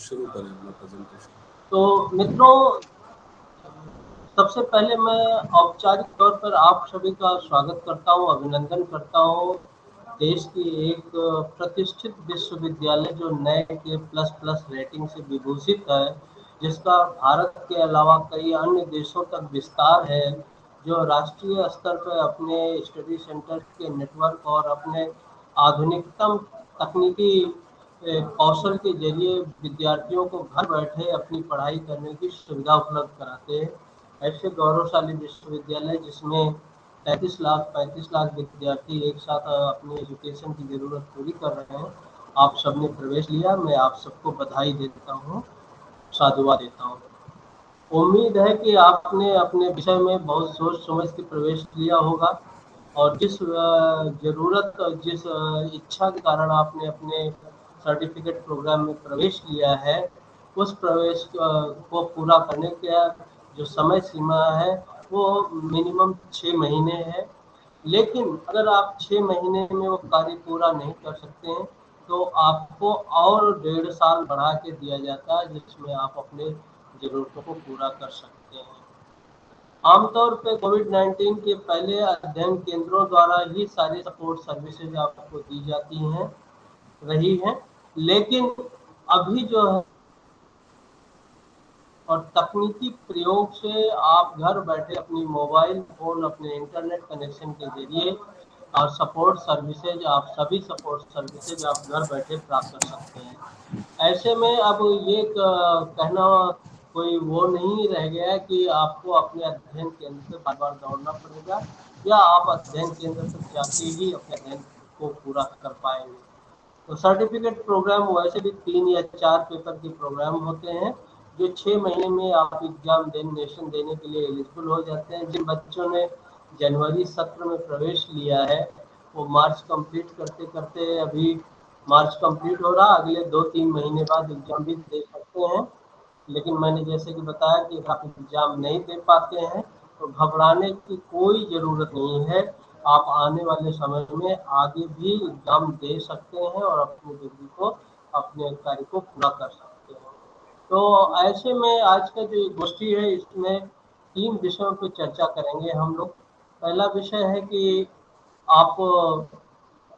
शुरू करें अपना प्रेजेंटेशन। तो मित्रों, सबसे पहले मैं औपचारिक तौर पर आप सभी का स्वागत करता हूं, अभिनंदन करता हूं। देश की एक प्रतिष्ठित विश्वविद्यालय जो NAAC के प्लस रेटिंग से विभूषित है, जिसका भारत के अलावा कई अन्य देशों तक विस्तार है, जो राष्ट्रीय स्तर पर अपने स्टडी सेंटर के नेटवर्क और अपने आधुनिकतम तकनीकी कौशल के जरिए विद्यार्थियों को घर बैठे अपनी पढ़ाई करने की सुविधा उपलब्ध कराते हैं। ऐसे गौरवशाली विश्वविद्यालय जिसमें 35 लाख विद्यार्थी एक साथ अपनी एजुकेशन की जरूरत पूरी कर रहे हैं, आप सबने प्रवेश लिया। मैं आप सबको बधाई देता हूँ, साधुवाद देता हूँ। उम्मीद है कि आपने अपने विषय में बहुत सोच समझ के प्रवेश लिया होगा और जिस जरूरत और जिस इच्छा के कारण आपने अपने सर्टिफिकेट प्रोग्राम में प्रवेश लिया है, उस प्रवेश को पूरा करने का जो समय सीमा है वो मिनिमम 6 महीने है। लेकिन अगर आप 6 महीने में वो कार्य पूरा नहीं कर सकते हैं तो आपको और 1.5 साल बढ़ा के दिया जाता है, जिसमें आप अपने जरूरतों को पूरा कर सकते हैं। आमतौर पे कोविड-19 के पहले अध्ययन केंद्रों द्वारा ही सारी सपोर्ट सर्विसेज आपको दी जाती हैं रही हैं, लेकिन अभी जो है और तकनीकी प्रयोग से आप घर बैठे अपनी मोबाइल फोन, अपने इंटरनेट कनेक्शन के जरिए और सपोर्ट सर्विसेज, आप सभी सपोर्ट सर्विसेज आप घर बैठे प्राप्त कर सकते हैं। ऐसे में अब ये कहना कोई वो नहीं रह गया है कि आपको अपने अध्ययन केंद्र पे बार बार दौड़ना पड़ेगा या आप अध्ययन केंद्र तक जाके ही अपने अध्ययन को पूरा कर पाएंगे। तो सर्टिफिकेट प्रोग्राम वैसे भी 3 या 4 पेपर के प्रोग्राम होते हैं, जो 6 महीने में आप एग्जामिनेशन देने के लिए एलिजिबल हो जाते हैं। जिन बच्चों ने जनवरी सत्र में प्रवेश लिया है वो मार्च कंप्लीट करते करते, अभी मार्च कंप्लीट हो रहा, अगले 2-3 महीने बाद एग्जाम भी दे सकते हैं। लेकिन मैंने जैसे कि बताया कि आप एग्जाम नहीं दे पाते हैं तो घबराने की कोई ज़रूरत नहीं है। आप आने वाले समय में आगे भी एग्जाम दे सकते हैं और अपनी डिग्री को, अपने कार्य को पूरा कर सकते हैं। तो ऐसे में आज का जो गोष्ठी है इसमें 3 विषयों पर चर्चा करेंगे हम लोग। पहला विषय है कि आप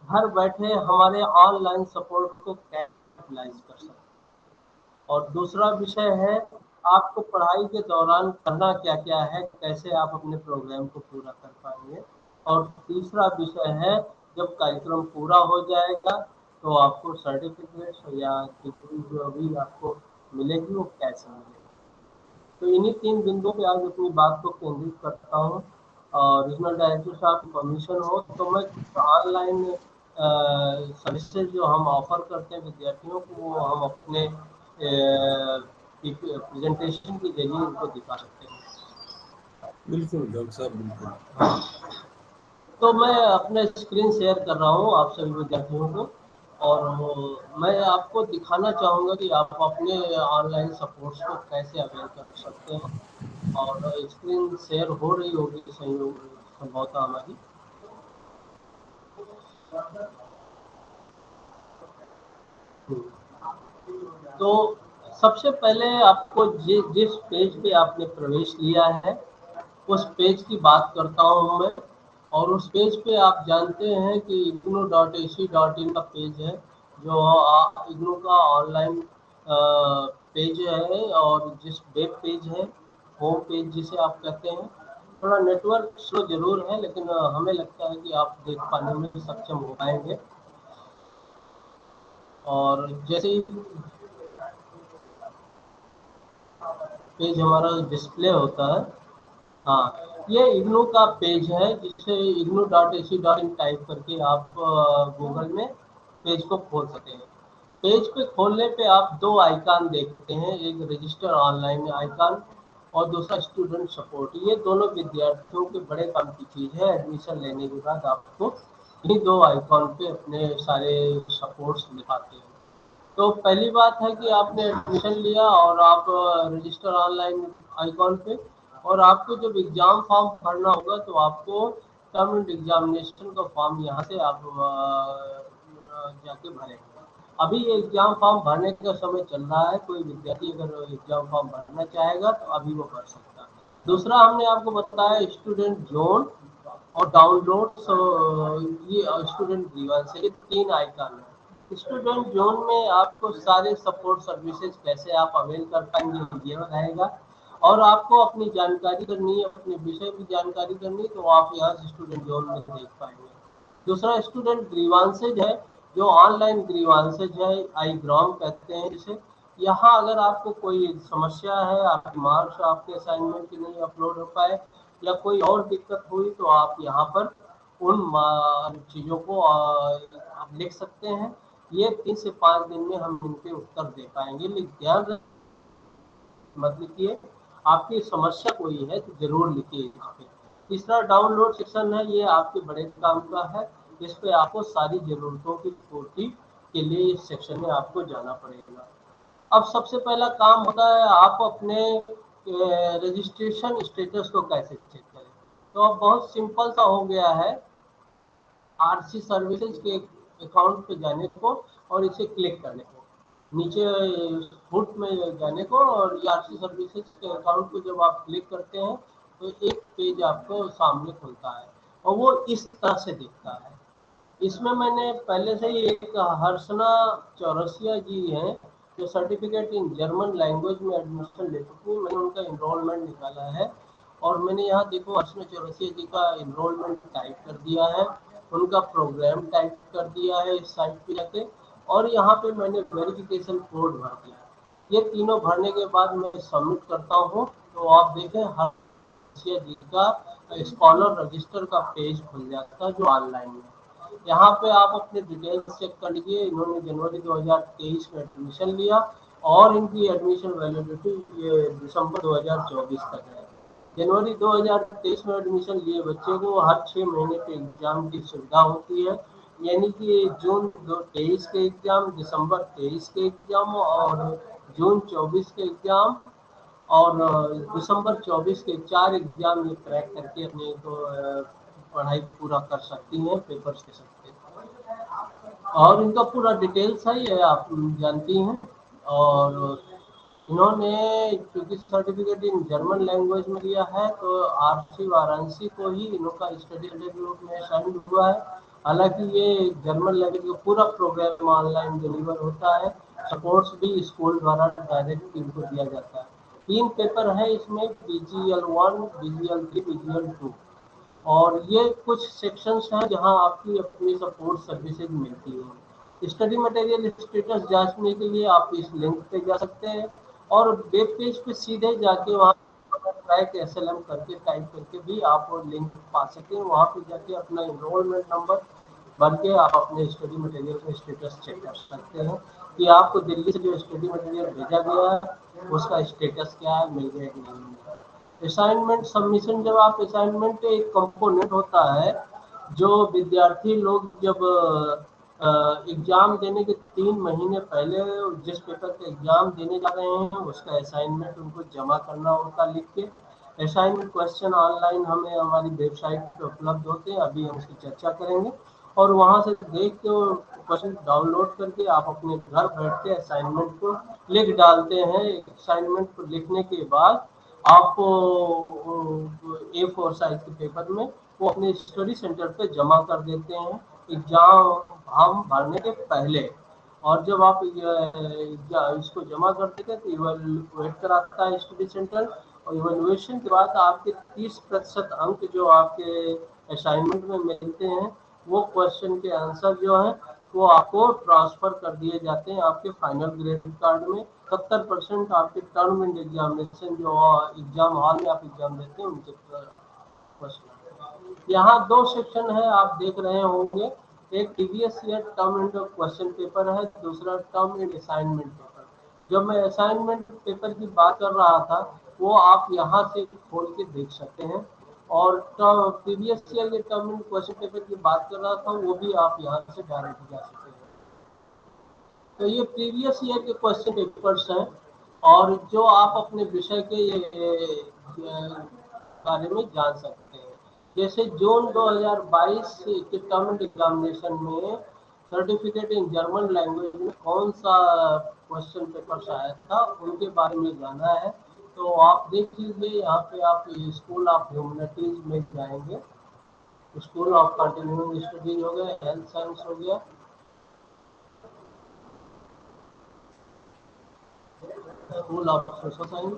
घर बैठे हमारे ऑनलाइन सपोर्ट को कैसे यूटिलाइज कर सकते हैं, और दूसरा विषय है आपको पढ़ाई के दौरान करना क्या क्या है, कैसे आप अपने प्रोग्राम को पूरा कर पाएंगे, और तीसरा विषय है जब कार्यक्रम पूरा हो जाएगा तो आपको सर्टिफिकेट या डिग्री जो भी आपको मिलेगी वो कैसे मिलेगी। तो इन्हीं 3 बिंदुओं पे आज अपनी बात को केंद्रित करता हूँ। और रीजनल डायरेक्टर साहब की परमिशन हो तो मैं कुछ ऑनलाइन सर्विसेज जो हम ऑफर करते हैं विद्यार्थियों को, वो हम अपने प्रेजेंटेशन के जरिए उनको दिखा सकते हैं। बिल्कुल डॉक्टर साहब, बिल्कुल। हाँ, तो मैं अपने स्क्रीन शेयर कर रहा हूँ आप सभी विद्यार्थियों को, और मैं आपको दिखाना चाहूँगा कि आप अपने ऑनलाइन सपोर्ट्स को कैसे अवेल कर सकते हैं। और स्क्रीन शेयर हो रही होगी संयोग संभवतः हमारी। तो सबसे पहले आपको जिस पेज पे आपने प्रवेश लिया है उस पेज की बात करता हूँ मैं। और उस पेज पे आप जानते हैं कि ignou.ac.in का पेज है, जो इग्नू का ऑनलाइन पेज है, और जिस वेब पेज है, होम पेज जिसे आप कहते हैं। थोड़ा नेटवर्क स्लो जरूर है, लेकिन हमें लगता है कि आप देख पाने में सक्षम हो पाएंगे। और जैसे ही पेज हमारा डिस्प्ले होता है, हाँ, ये इग्नू का पेज है, जिसे ignou.ac.in टाइप करके आप गूगल में पेज को खोल सकते हैं। पेज पे खोलने पे आप 2 आइकन देखते हैं, एक रजिस्टर ऑनलाइन आइकन और दूसरा स्टूडेंट सपोर्ट। ये दोनों विद्यार्थियों के बड़े काम की चीज़ है। एडमिशन लेने के बाद आपको इन्हीं 2 आइकॉन पे अपने सारे सपोर्ट्स दिखाते हैं। तो पहली बात है कि आपने एडमिशन लिया और आप रजिस्टर ऑनलाइन आइकॉन पे, और आपको जब एग्ज़ाम फॉर्म भरना होगा तो आपको टर्म एंड एग्जामिनेशन का फॉर्म यहाँ से आप जाके भरेंगे। अभी एग्जाम फॉर्म भरने का समय चल रहा है, कोई विद्यार्थी अगर एग्जाम फॉर्म भरना चाहेगा तो अभी वो भर सकता है। दूसरा हमने आपको बताया स्टूडेंट जोन और डाउनलोड, ये स्टूडेंट ग्रीवेंस है, ये 3 आइकन है। स्टूडेंट जोन में आपको सारे सपोर्ट सर्विसेज कैसे आप अवेल कर पाएंगे ये रहेगा, और आपको अपनी जानकारी करनी है, अपने विषय की जानकारी करनी है, तो आप यहाँ से स्टूडेंट जोन में देख पाएंगे। दूसरा स्टूडेंट ग्रीवांसेज है, जो ऑनलाइन ग्रीवांसेज है, आई ग्राम कहते हैं इसे। यहाँ अगर आपको कोई समस्या है, आपके मार्क्स आपके असाइनमेंट के नहीं अपलोड हो पाए या कोई और दिक्कत हुई, तो आप यहाँ पर उन चीज़ों को आप लिख सकते हैं। ये 3 से 5 दिन में हम इनके उत्तर दे पाएंगे, लेकिन ध्यान मत लिखिए, आपकी समस्या कोई है तो जरूर लिखिए इस पे। तीसरा डाउनलोड सेक्शन है, ये आपके बड़े काम का है, इस पे आपको सारी जरूरतों की पूर्ति के लिए इस सेक्शन में आपको जाना पड़ेगा। अब सबसे पहला काम होता है आप अपने रजिस्ट्रेशन स्टेटस को कैसे चेक करें। तो अब बहुत सिंपल सा हो गया है, आरसी सर्विसेज के अकाउंट पे जाने को और इसे क्लिक करने को, नीचे फुट में जाने को, और आरसी सर्विसेज के अकाउंट को जब आप क्लिक करते हैं तो एक पेज आपको सामने खुलता है और वो इस तरह से दिखता है। इसमें मैंने पहले से ही एक हर्षना चौरसिया जी हैं, जो सर्टिफिकेट इन जर्मन लैंग्वेज में एडमिशन ले चुकी हैं, मैंने उनका इनरोलमेंट निकाला है और मैंने यहाँ देखो हर्षना चौरसिया जी का इनरोलमेंट टाइप कर दिया है, उनका प्रोग्राम टाइप कर दिया है इस साइट पे जाके, और यहाँ पे मैंने वेरिफिकेशन कोड भर दिया। ये तीनों भरने के बाद मैं सबमिट करता हूँ, तो आप देखें हर्षिया जी का स्कॉलर रजिस्टर का पेज खुल जाता है जो ऑनलाइन है। यहाँ पे आप अपने डिटेल्स चेक कर लीजिए, इन्होंने जनवरी 2023 में एडमिशन लिया और इनकी एडमिशन वैलिडिटी ये दिसंबर 2024 तक है। जनवरी 2023 में एडमिशन लिए बच्चे को हर 6 महीने के एग्जाम की सुविधा होती है, यानी कि जून 23 के एग्जाम, दिसंबर 23 के एग्जाम और जून 24 के एग्जाम और दिसंबर 24 के 4 एग्जाम ये क्रैक करके अपने तो पढ़ाई पूरा कर सकती हैं पेपर्स के सकते, और इनका पूरा डिटेल्स है ये आप जानती हैं। और इन्होंने क्योंकि सर्टिफिकेट इन जर्मन लैंग्वेज में लिया है तो आरसी वाराणसी को ही इनका स्टडी सर्टिफिकेट में शामिल हुआ है। हालांकि ये जर्मन लैंग्वेज का पूरा प्रोग्राम ऑनलाइन डिलीवर होता है, सपोर्ट्स भी स्कूल द्वारा डायरेक्ट इनको दिया जाता है। 3 पेपर है इसमें, BGL1, BGL3, BGL2, और ये कुछ सेक्शंस हैं जहां आपकी अपनी सपोर्ट सर्विसेज मिलती हैं। स्टडी मटेरियल स्टेटस जांचने के लिए आप इस लिंक पे जा सकते हैं और वेब पेज पे सीधे जाके वहाँ ट्रैक SLM करके टाइप करके भी आप वो लिंक पा सकते हैं। वहाँ पे जाके अपना इनरोलमेंट नंबर भर के आप अपने स्टडी मटेरियल का स्टेटस चेक कर सकते हैं कि आपको दिल्ली से जो स्टडी मटेरियल भेजा गया है उसका स्टेटस क्या है, मिल गया कि नहीं मिल गया। असाइनमेंट सबमिशन, जब आप असाइनमेंट एक कंपोनेंट होता है जो विद्यार्थी लोग जब एग्जाम देने के 3 महीने पहले जिस पेपर का एग्जाम देने जा रहे हैं उसका असाइनमेंट उनको जमा करना होता लिख के। असाइनमेंट क्वेश्चन ऑनलाइन हमें हमारी वेबसाइट पे उपलब्ध होते हैं, अभी हम उसकी चर्चा करेंगे, और वहां से देख के क्वेश्चन डाउनलोड करके आप अपने घर बैठ के असाइनमेंट को लिख डालते हैं। असाइनमेंट को लिखने के बाद आप A4 साइज के पेपर में वो अपने स्टडी सेंटर पे जमा कर देते हैं एग्जाम हम भरने के पहले। और जब आप इसको जमा कर देते हैं तो इवेलुएट कराता है स्टडी सेंटर, और इवेलुएशन के बाद आपके 30% अंक जो आपके असाइनमेंट में मिलते हैं वो क्वेश्चन के आंसर जो है वो आपको ट्रांसफर कर दिए जाते हैं आपके फाइनल ग्रेड कार्ड में। 70% आपके टर्म एंड एग्जामिनेशन जो एग्जाम हॉल में आप एग्जाम देते हैं उनके क्वेश्चन। यहाँ 2 सेक्शन है आप देख रहे होंगे, एक previous year term and question paper है, दूसरा टर्म एंड असाइनमेंट पेपर। जब मैं असाइनमेंट पेपर की बात कर रहा था वो आप यहाँ से खोल के देख सकते हैं, और प्रीवियस ईयर के टर्म एंड क्वेश्चन पेपर की बात कर रहा था वो भी आप यहाँ से डायरेक्ट जा सकते हैं। तो ये प्रीवियस ईयर के क्वेश्चन पेपर्स हैं, और जो आप अपने विषय के बारे में जान सकते हैं। जैसे जून 2022 के टर्म एग्जामिनेशन में सर्टिफिकेट इन जर्मन लैंग्वेज में कौन सा क्वेश्चन पेपर आया था उनके बारे में जाना है। तो आप देख लीजिए, यहाँ पे आप स्कूल ऑफ ह्यूमैनिटीज में जाएंगे, स्कूल ऑफ कंटिन्यूइंग स्टडीज हो गया, हेल्थ साइंस हो गया, school of social science,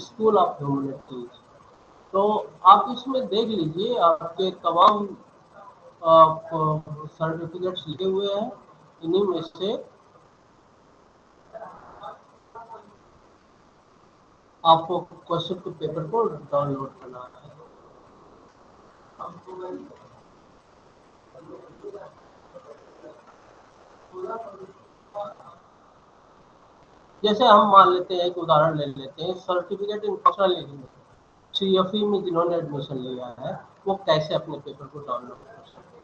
school of humanities. तो आप इसमें देख लीजिए, आपके तमाम सर्टिफिकेट्स लिखे हुए हैं। इन्हीं में से आपको क्वेश्चन के पेपर को डाउनलोड करना है। जैसे हम मान लेते हैं, एक उदाहरण ले लेते हैं, certificate in functional engineering, CFE में जिन्होंने एडमिशन लिया है वो कैसे अपने पेपर को डाउनलोड कर सकते हैं।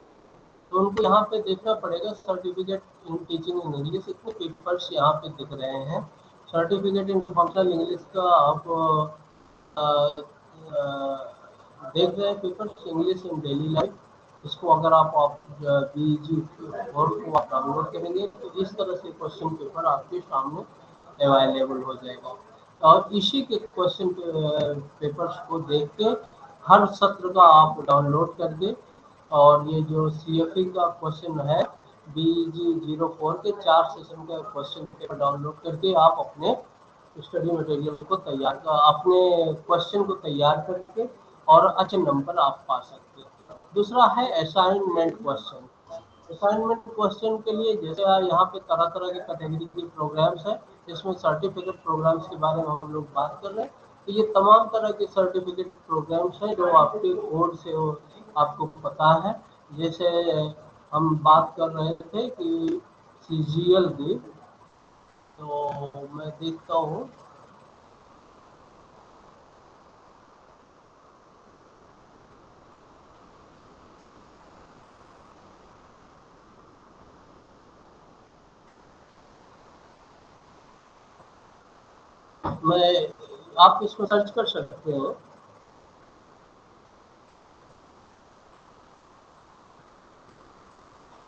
तो उनको यहाँ पे देखना पड़ेगा certificate in teaching in English, इतने पेपर्स यहाँ पे दिख रहे हैं। सर्टिफिकेट इन फंक्शनल इंग्लिश का आप देख रहे हैं paper, English in daily life. इसको अगर आप बीजी और को आप डाउनलोड करेंगे तो इस तरह से क्वेश्चन पेपर आपके सामने अवेलेबल हो जाएगा। और इसी के क्वेश्चन पेपर्स को देख के हर सत्र का आप डाउनलोड कर दे। और ये जो CFE का क्वेश्चन है, BG04 के 4 सेशन का क्वेश्चन पेपर डाउनलोड करके आप अपने स्टडी मटेरियल को तैयार कर, अपने क्वेश्चन को तैयार करके और अच्छे नंबर आप पा सकते हैं। दूसरा है असाइनमेंट क्वेश्चन। असाइनमेंट क्वेश्चन के लिए जैसे यहाँ पे तरह तरह के कैटेगरी के प्रोग्राम्स हैं, इसमें सर्टिफिकेट प्रोग्राम्स के बारे में हम लोग बात कर रहे हैं। तो ये तमाम तरह के सर्टिफिकेट प्रोग्राम्स हैं जो आपके कोड से हो, आपको पता है। जैसे हम बात कर रहे थे कि CGL की, तो मैं देखता हूँ, मैं आप इसको सर्च कर सकते हैं।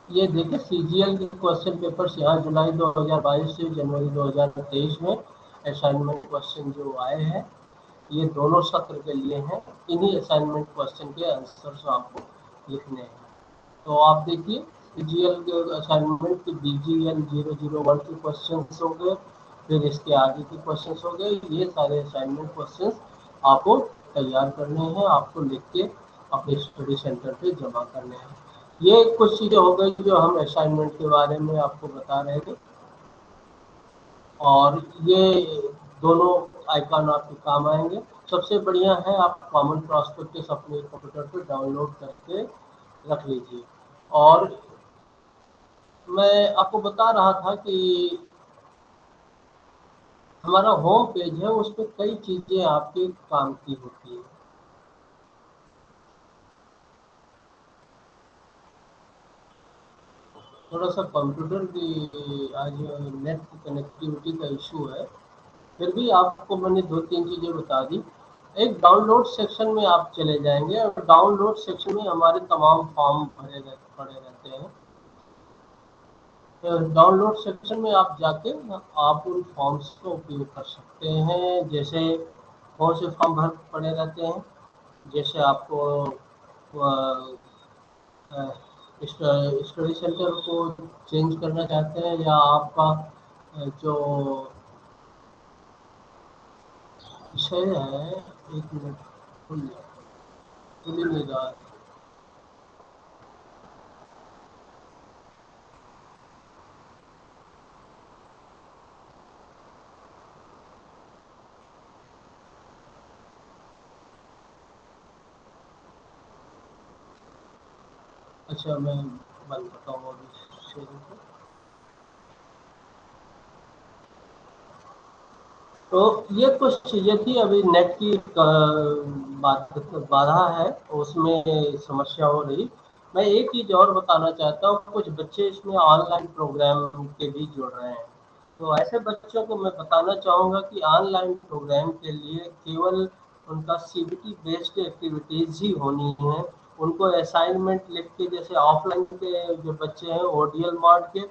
ये देखिए CGL के क्वेश्चन पेपर्स यहाँ जुलाई 2022 से जनवरी 2023 में असाइनमेंट क्वेश्चन जो आए हैं, ये दोनों सत्र के लिए हैं। इन्हीं असाइनमेंट क्वेश्चन के आंसर्स आपको लिखने हैं। तो आप देखिए, CGL के असाइनमेंट के BGL 001 के क्वेश्चन हो गए, फिर इसके आगे के क्वेश्चन हो गए। ये सारे असाइनमेंट क्वेश्चन आपको तैयार करने हैं, आपको लिख के अपने स्टडी सेंटर पे जमा करने हैं। ये कुछ चीज़ें हो गई जो हम असाइनमेंट के बारे में आपको बता रहे थे। और ये दोनों आइकन आपके काम आएंगे। सबसे बढ़िया है आप कॉमन प्रॉस्पेक्टस अपने कंप्यूटर पे डाउनलोड करके रख लीजिए। और मैं आपको बता रहा था कि हमारा होम पेज है, उस पर कई चीज़ें आपके काम की होती हैं। थोड़ा सा कंप्यूटर की आज नेट की कनेक्टिविटी का इशू है, फिर भी आपको मैंने 2-3 चीज़ें बता दी। एक डाउनलोड सेक्शन में आप चले जाएंगे और डाउनलोड सेक्शन में हमारे तमाम फॉर्म पड़े रहते हैं। तो डाउनलोड सेक्शन में आप जाके आप उन फॉर्म्स का उपयोग कर सकते हैं। जैसे कौन से फॉर्म भर पड़े रहते हैं, जैसे आपको स्टडी सेंटर को चेंज करना चाहते हैं, या आपका जो विषय है, 1 मिनट खुल ही नहीं रहा है। अच्छा, मैं बंद करता हूँ अभी शेयरिंग को। तो ये कुछ चीज़ें थी, अभी नेट की बात बाधा है, उसमें समस्या हो रही। मैं एक चीज़ और बताना चाहता हूँ, कुछ बच्चे इसमें ऑनलाइन प्रोग्राम के भी जुड़ रहे हैं। तो ऐसे बच्चों को मैं बताना चाहूँगा कि ऑनलाइन प्रोग्राम के लिए केवल उनका CBT बेस्ड एक्टिविटीज़ ही होनी है, उनको असाइनमेंट लिख के, जैसे ऑफलाइन के जो बच्चे हैं ओडीएल मार्ट के,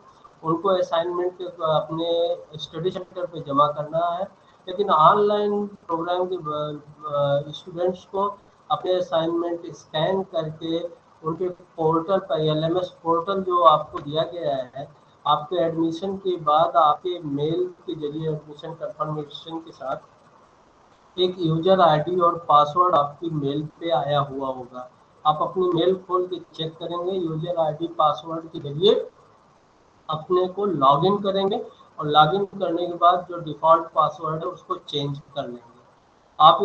उनको असाइनमेंट अपने स्टडी सेंटर पे जमा करना है। लेकिन ऑनलाइन प्रोग्राम के स्टूडेंट्स को अपने असाइनमेंट स्कैन करके उनके पोर्टल पर, एलएमएस पोर्टल जो आपको दिया गया है, आपके एडमिशन के बाद आपके मेल के जरिए एडमिशन कंफर्मेशन के साथ एक यूजर आईडी और पासवर्ड आपकी मेल पे आया हुआ होगा। आप अपनी मेल खोल के चेक करेंगे, यूजर आईडी पासवर्ड के जरिए अपने को लॉगिन करेंगे और लॉगिन करने के बाद जो डिफ़ॉल्ट पासवर्ड है उसको चेंज कर लेंगे। आप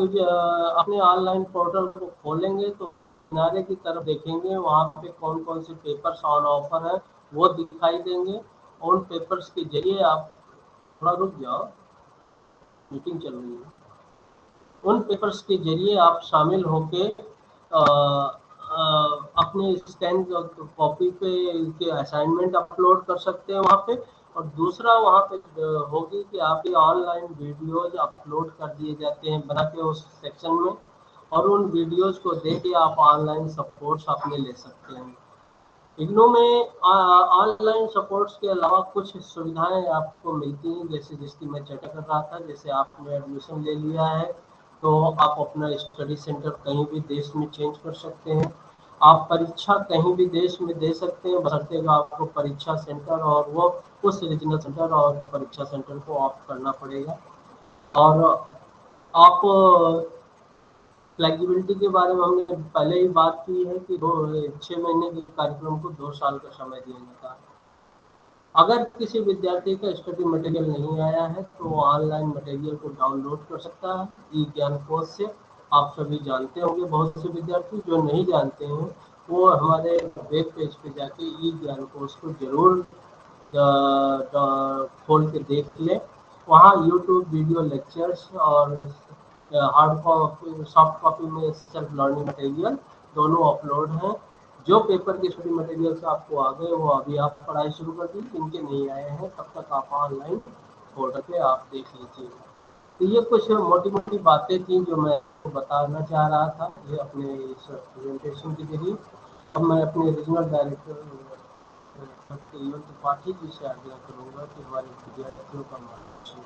अपने ऑनलाइन पोर्टल को खोलेंगे तो किनारे की तरफ देखेंगे, वहाँ पे कौन कौन से पेपर्स ऑन ऑफर है वो दिखाई देंगे। उन पेपर्स के जरिए आप, थोड़ा रुक जाओ, मीटिंग चल रही है। उन पेपर्स के जरिए आप शामिल होके अपने स्कैन कॉपी पे के असाइनमेंट अपलोड कर सकते हैं वहाँ पे। और दूसरा वहाँ पे होगी कि आपके ऑनलाइन वीडियोज अपलोड कर दिए जाते हैं बना के उस सेक्शन में, और उन वीडियोज को देख के आप ऑनलाइन सपोर्ट्स अपने ले सकते हैं। इग्नू में ऑनलाइन सपोर्ट्स के अलावा कुछ सुविधाएं आपको मिलती हैं, जैसे जिसकी मैं चर्चा कर रहा था। जैसे आपने एडमिशन ले लिया है तो आप अपना स्टडी सेंटर कहीं भी देश में चेंज कर सकते हैं। आप परीक्षा कहीं भी देश में दे सकते हैं, बशर्ते आपको परीक्षा सेंटर और वो उस रीजनल सेंटर और परीक्षा सेंटर को ऑप्ट करना पड़ेगा। और आप फ्लेक्सिबिलिटी के बारे में हमने पहले ही बात की है कि 6 महीने के कार्यक्रम को 2 साल का समय दिया जाता है। अगर किसी विद्यार्थी का स्टडी मटेरियल नहीं आया है तो वो ऑनलाइन मटेरियल को डाउनलोड कर सकता है ई ज्ञान कोश से। आप सभी जानते होंगे, बहुत से विद्यार्थी जो नहीं जानते हैं वो हमारे वेब पेज पे जाके ई ज्ञान कोश को जरूर खोल के देख लें। वहाँ यूट्यूब वीडियो लेक्चर्स और हार्ड कॉपी सॉफ्ट कॉपी में सेल्फ लर्निंग मटेरियल दोनों अपलोड हैं। जो पेपर के स्टडी मटेरियल्स आपको आ गए वो अभी आप पढ़ाई शुरू कर दी, जिनके नहीं आए हैं तब तक आप ऑनलाइन पोर्टल पे आप देख लीजिए। तो ये कुछ मोटी मोटी बातें थी जो मैं बताना चाह रहा था ये अपने इस प्रेजेंटेशन के जरिए। अब मैं अपने रीजनल डायरेक्टर त्रिपाठी जी से आग्रह करूँगा कि हमारे विद्यार्थियों का मार्गदर्शन।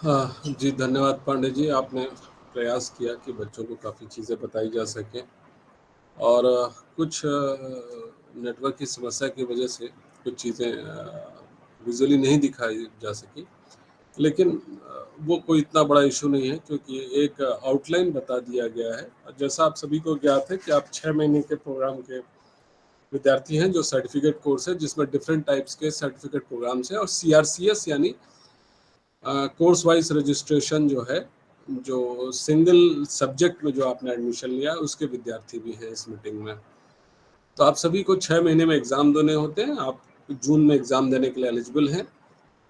हाँ जी, धन्यवाद पांडे जी। आपने प्रयास किया कि बच्चों को काफ़ी चीज़ें बताई जा सकें, और कुछ नेटवर्क की समस्या की वजह से कुछ चीज़ें विजुअली नहीं दिखाई जा सकी, लेकिन वो कोई इतना बड़ा इशू नहीं है क्योंकि एक आउटलाइन बता दिया गया है। जैसा आप सभी को ज्ञात है कि आप 6 महीने के प्रोग्राम के विद्यार्थी हैं, जो सर्टिफिकेट कोर्स है जिसमें डिफरेंट टाइप्स के सर्टिफिकेट प्रोग्राम्स हैं, और CRCS यानी कोर्स वाइज रजिस्ट्रेशन जो है, जो सिंगल सब्जेक्ट में जो आपने एडमिशन लिया उसके विद्यार्थी भी हैं इस मीटिंग में। तो आप सभी को 6 महीने में एग्ज़ाम देने होते हैं। आप जून में एग्ज़ाम देने के लिए एलिजिबल हैं।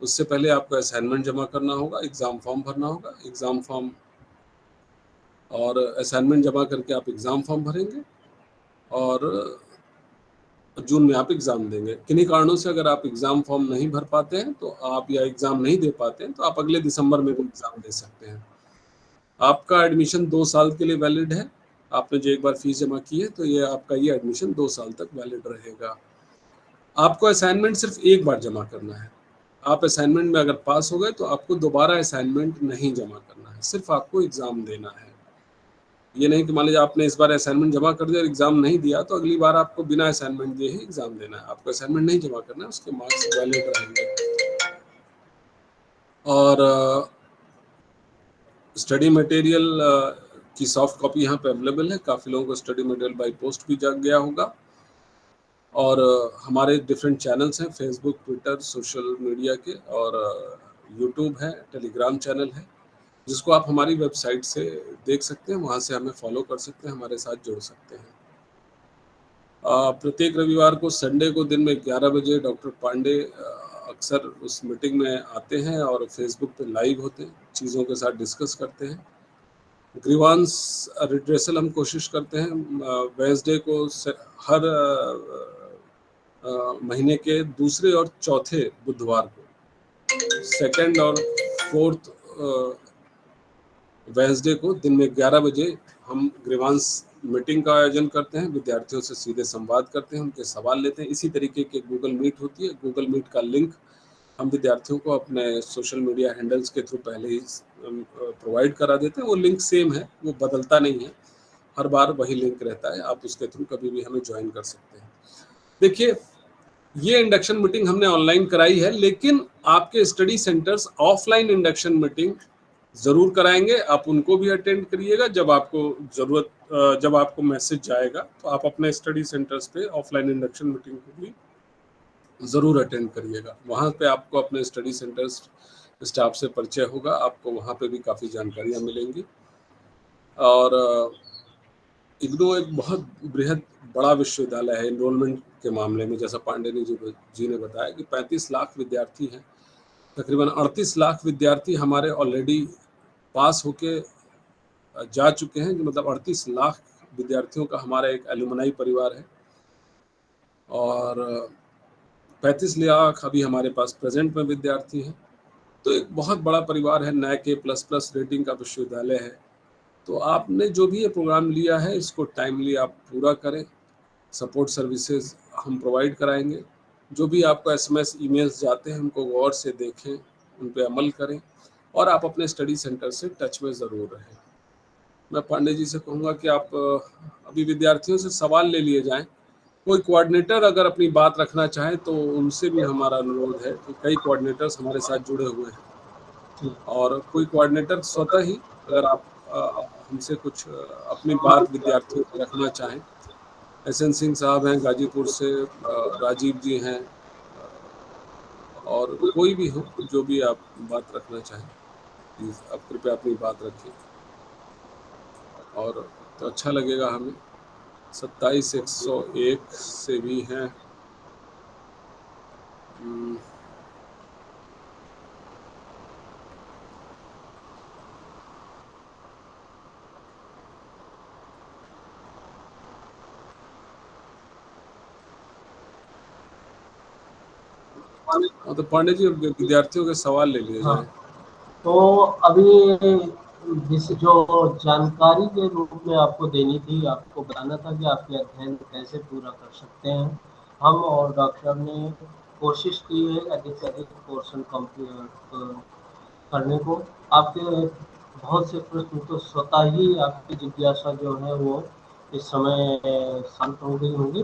उससे पहले आपको असाइनमेंट जमा करना होगा, एग्ज़ाम फॉर्म भरना होगा। एग्ज़ाम फॉर्म और असाइनमेंट जमा करके आप एग्ज़ाम फॉर्म भरेंगे और जून में आप एग्ज़ाम देंगे। किन्हीं कारणों से अगर आप एग्ज़ाम फॉर्म नहीं भर पाते हैं तो आप, या एग्ज़ाम नहीं दे पाते हैं तो आप अगले दिसंबर में भी एग्ज़ाम दे सकते हैं। आपका एडमिशन 2 साल के लिए वैलिड है। आपने जो एक बार फीस जमा की है तो ये आपका ये एडमिशन 2 साल तक वैलिड रहेगा। आपको असाइनमेंट सिर्फ एक बार जमा करना है। आप असाइनमेंट में अगर पास हो गए तो आपको दोबारा असाइनमेंट नहीं जमा करना है, सिर्फ आपको एग्ज़ाम देना है। ये नहीं कि मान लीजिए आपने इस बार असाइनमेंट जमा कर दिया और एग्ज़ाम नहीं दिया तो अगली बार आपको बिना असाइनमेंट दिए ही एग्ज़ाम देना है। आपको असाइनमेंट नहीं जमा करना है, उसके मार्क्स वैलिड रहेंगे। और स्टडी मटेरियल की सॉफ्ट कॉपी यहाँ पे अवेलेबल है। काफ़ी लोगों को स्टडी मटेरियल बाय पोस्ट भी जा गया होगा। और हमारे डिफरेंट चैनल्स हैं, फेसबुक, ट्विटर, सोशल मीडिया के, और यूट्यूब है, टेलीग्राम चैनल है, जिसको आप हमारी वेबसाइट से देख सकते हैं। वहाँ से हमें फॉलो कर सकते हैं, हमारे साथ जुड़ सकते हैं। प्रत्येक रविवार को, संडे को दिन में 11 बजे डॉक्टर पांडे अक्सर उस मीटिंग में आते हैं और फेसबुक पे लाइव होते हैं, चीज़ों के साथ डिस्कस करते हैं। ग्रीवांस रिड्रेसल हम कोशिश करते हैं वेंसडे को हर महीने के दूसरे और चौथे बुधवार को, सेकंड और फोर्थ वेडनेसडे को दिन में 11 बजे हम ग्रीवांस मीटिंग का आयोजन करते हैं, विद्यार्थियों से सीधे संवाद करते हैं, उनके सवाल लेते हैं। इसी तरीके की गूगल मीट होती है, गूगल मीट का लिंक हम विद्यार्थियों को अपने सोशल मीडिया हैंडल्स के थ्रू पहले ही प्रोवाइड करा देते हैं। वो लिंक सेम है, वो बदलता नहीं है, हर बार वही लिंक रहता है, आप उसके थ्रू कभी भी हमें ज्वाइन कर सकते हैं। देखिए, ये इंडक्शन मीटिंग हमने ऑनलाइन कराई है, लेकिन आपके study centres offline induction meeting ज़रूर कराएंगे। आप उनको भी अटेंड करिएगा जब आपको ज़रूरत, जब आपको मैसेज जाएगा तो आप अपने स्टडी सेंटर्स पे ऑफलाइन इंडक्शन मीटिंग को भी ज़रूर अटेंड करिएगा। वहाँ पे आपको अपने स्टडी सेंटर्स स्टाफ से परिचय होगा, आपको वहाँ पे भी काफ़ी जानकारियाँ मिलेंगी। और इग्नू एक बहुत बृहद बड़ा विश्वविद्यालय है एनरोलमेंट के मामले में। जैसा पांडे जी ने बताया कि 35 लाख विद्यार्थी हैं, तकरीबन 38 लाख विद्यार्थी हमारे ऑलरेडी पास होके जा चुके हैं, मतलब 38 लाख विद्यार्थियों का हमारा एक एलुमनाई परिवार है, और 35 लाख अभी हमारे पास प्रेजेंट में विद्यार्थी हैं। तो एक बहुत बड़ा परिवार है, NAAC A++ रेटिंग का विश्वविद्यालय है। तो आपने जो भी ये प्रोग्राम लिया है, इसको टाइमली आप पूरा करें। सपोर्ट सर्विसेज हम प्रोवाइड कराएंगे। जो भी आपको SMS ईमेल्स जाते हैं, उनको गौर से देखें, उन पे अमल करें, और आप अपने स्टडी सेंटर से टच में ज़रूर रहें। मैं पांडे जी से कहूँगा कि आप अभी विद्यार्थियों से सवाल ले लिए जाएं। कोई कोऑर्डिनेटर अगर अपनी बात रखना चाहे तो उनसे भी हमारा अनुरोध है कि कई कोऑर्डिनेटर्स हमारे साथ जुड़े हुए हैं, और कोई कोऑर्डिनेटर स्वतः ही अगर आप हमसे कुछ अपनी बात विद्यार्थियों को रखना चाहें, SN सिंह साहब हैं गाजीपुर से, राजीव जी हैं, और कोई भी हो, जो भी आप बात रखना चाहें, प्लीज़ आप कृपया अपनी बात रखें, और तो अच्छा लगेगा हमें। 27 101 से भी हैं। हाँ, तो पांडे जी विद्यार्थियों के सवाल ले लिए जाएं। तो अभी जो जानकारी के रूप में आपको देनी थी, आपको बताना था कि आपके अध्ययन कैसे पूरा कर सकते हैं। हम और डॉक्टर ने कोशिश की है अधिक से अधिक पोर्शन कंप्लीट करने को। आपके बहुत से प्रश्न तो स्वतः ही आपकी जिज्ञासा जो है वो इस समय शांत हो गई होंगी,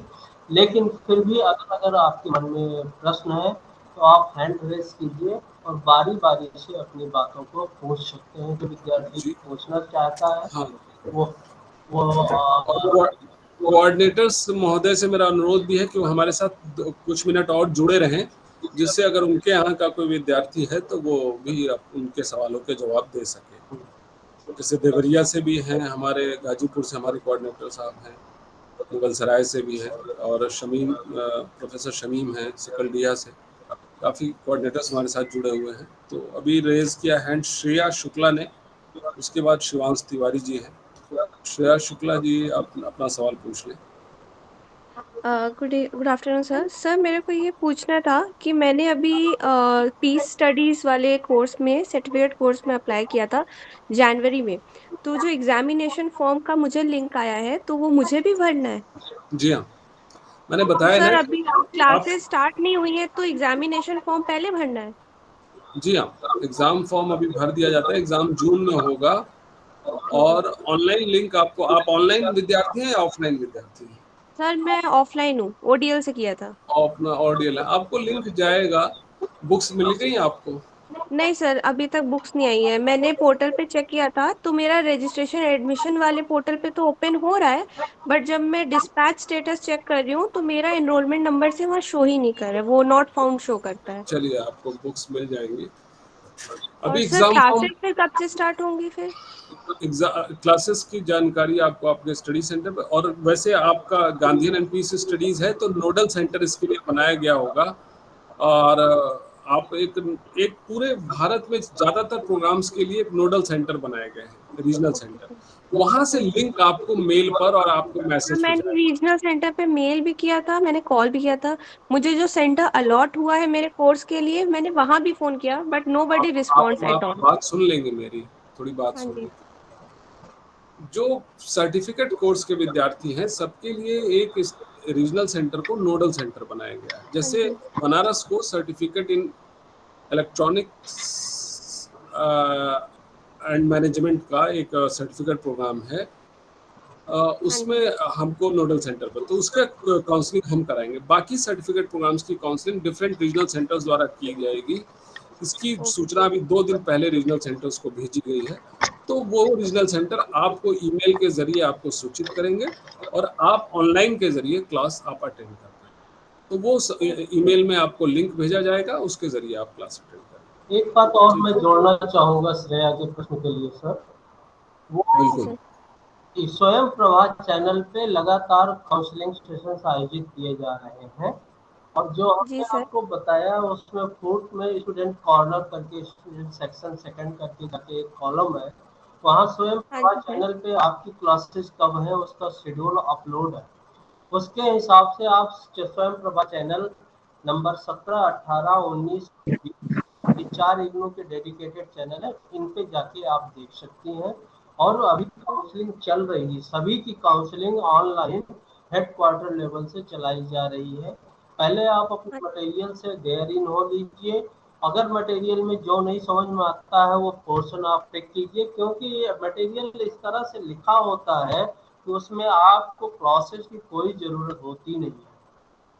लेकिन फिर भी अगर आपके मन में प्रश्न है तो आप हैंड रेस कीजिए और बारी बारी से अपनी बातों को पूछ सकते हैं। जो विद्यार्थी पूछना चाहता है, हाँ, वो कोऑर्डिनेटर्स महोदय से मेरा अनुरोध भी है कि वो हमारे साथ कुछ मिनट और जुड़े रहें, जिससे अगर उनके यहाँ का कोई विद्यार्थी है तो वो भी उनके सवालों के जवाब दे सके। जैसे देवरिया से भी हैं हमारे, गाजीपुर से हमारे कोऑर्डिनेटर साहब हैं, मुगलसराय से भी है, और शमीम प्रोफेसर शमीम हैं सिकलडिया से। काफ़ी कोऑर्डिनेटर्स हमारे साथ जुड़े हुए हैं। तो अभी रेज किया हैंड श्रेया शुक्ला ने, उसके बाद शिवांश तिवारी जी हैं। श्रेया शुक्ला जी, आप अपना सवाल पूछ लें। Good afternoon sir. सर मेरे को ये पूछना था कि मैंने अभी पीस स्टडीज वाले कोर्स में, सर्टिफिकेट कोर्स में अप्लाई किया था जनवरी में। तो जो एग्जामिनेशन फॉर्म का मुझे लिंक आया है, तो वो मुझे भी भरना है? जी हाँ, मैंने तो बताया सर ना अभी कि आप, क्लासेस स्टार्ट नहीं हुई है, तो एग्जामिनेशन फॉर्म पहले भरना है? जी हाँ, एग्ज़ाम फॉर्म अभी भर दिया जाता है। एग्ज़ाम जून में होगा, और ऑनलाइन लिंक आपको, आप ऑनलाइन विद्यार्थी हैं या ऑफलाइन विद्यार्थी हैं? सर मैं ऑफलाइन हूँ, ODL से किया था। अपना ऑडियल है, आपको लिंक जाएगा। बुक्स मिल गई आपको? नहीं सर, अभी तक बुक्स नहीं आई है। मैंने पोर्टल पे चेक किया था, तो मेरा रजिस्ट्रेशन एडमिशन वाले पोर्टल पे तो ओपन हो रहा है, बट जब मैं डिस्पैच स्टेटस चेक कर रही हूँ तो मेरा एनरोलमेंट नंबर से वहाँ शो ही नहीं कर रहा है, वो नॉट फाउंड शो करता है। चलिए, आपको बुक्स मिल जाएंगी। और अभी सर एग्ज़ाम फॉर्म, क्लासेस फिर कब से स्टार्ट होंगी फिर? क्लासेस की जानकारी आपको आपके स्टडी सेंटर पर, और वैसे आपका गांधीयन एंड पीस स्टडीज़ है तो नोडल सेंटर इसके लिए बनाया गया होगा। और आप एक एक पूरे भारत में ज़्यादातर प्रोग्राम्स के लिए एक नोडल सेंटर बनाए गए हैं, रीजनल सेंटर। वहाँ से लिंक आपको मेल पर और आपको हाँ, मैसेज पे मैंने जाएगा। रीजनल सेंटर पे मेल भी किया था, मैंने कॉल भी किया था। मुझे जो सेंटर अलॉट हुआ है मेरे कोर्स के लिए, मैंने वहां भी फोन किया, but nobody response at आप ऑल। बात सुन लेंगे मेरी, थोड़ी बात हाँ सुन जी। लेंगे। जो सर्टिफिकेट कोर्स के विद्यार्थी हैं सबके लिए एक रीजनल सेंटर को नोडल सेंटर बनाया गया है। हाँ जैसे जी। बनारस को certificate in electronics and management का एक सर्टिफिकेट प्रोग्राम है, हाँ जी। उसमें हमको नोडल सेंटर पर, तो उसका काउंसलिंग हम कराएंगे। बाकी सर्टिफिकेट प्रोग्राम्स की काउंसलिंग डिफरेंट रीजनल सेंटर्स द्वारा की जाएगी। इसकी ओके। सूचना अभी 2 दिन पहले रीजनल सेंटर्स को भेजी गई है, तो वो रीजनल सेंटर आपको ईमेल के जरिए आपको सूचित करेंगे और आप ऑनलाइन के जरिए क्लास आप अटेंड कर पाएंगे। तो वो ईमेल में आपको लिंक भेजा जाएगा, उसके जरिए आप क्लास अटेंड करेंगे। एक बात और ठीक मैं है, जोड़ना चाहूँगा श्रेया के प्रश्न के लिए सर, वो जी बिल्कुल। सर। स्वयं प्रभा चैनल पे लगातार काउंसलिंग सेशंस आयोजित किए जा रहे हैं, और जो जी हमने सर। आपको बताया उसमें फूट में स्टूडेंट कॉर्नर करके, स्टूडेंट सेक्शन सेकंड करके जाके एक कॉलम है, वहाँ स्वयं हाँ प्रभा जी सर। चैनल पे आपकी क्लासेस कब है उसका शेड्यूल अपलोड है। उसके हिसाब से आप स्वयं प्रभा चैनल नंबर 17, 18, 19, ये 4 इग्नू के डेडिकेटेड चैनल है, इन पे जाके आप देख सकती हैं। और अभी काउंसलिंग चल रही है, सभी की काउंसलिंग ऑनलाइन हेडक्वार्टर लेवल से चलाई जा रही है। पहले आप अपने मटेरियल से देयर इन हो लीजिए, अगर मटेरियल में जो नहीं समझ में आता है वो पोर्शन आप टिक कीजिए, क्योंकि मटेरियल इस तरह से लिखा होता है कि उसमें आपको प्रोसेस की कोई ज़रूरत होती नहीं है।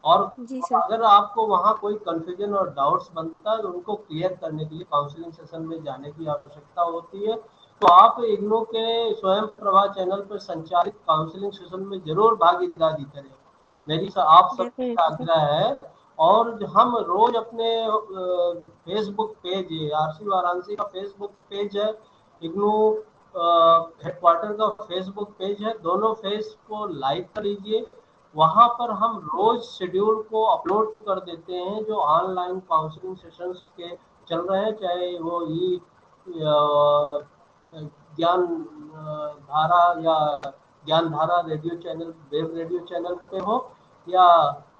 और जी सर। अगर आपको वहाँ कोई कंफ्यूजन और डाउट्स बनता है तो उनको क्लियर करने के लिए काउंसलिंग सेशन में जाने की आवश्यकता होती है। तो आप इग्नू के स्वयं प्रभा चैनल पर संचालित काउंसलिंग सेशन में जरूर भागीदारी करें, मेरी आप सबसे डेफिनेटली सर। आग्रह है। और हम रोज अपने फेसबुक पेज है, आरसी वाराणसी का फेसबुक पेज है, इग्नू हेडक्वार्टर का फेसबुक पेज है, दोनों फेस को लाइक कर लीजिए। वहाँ पर हम रोज शेड्यूल को अपलोड कर देते हैं जो ऑनलाइन काउंसलिंग सेशंस के चल रहे हैं, चाहे वो ई ज्ञान धारा या ज्ञान धारा radio channel, web radio channel पे हो, या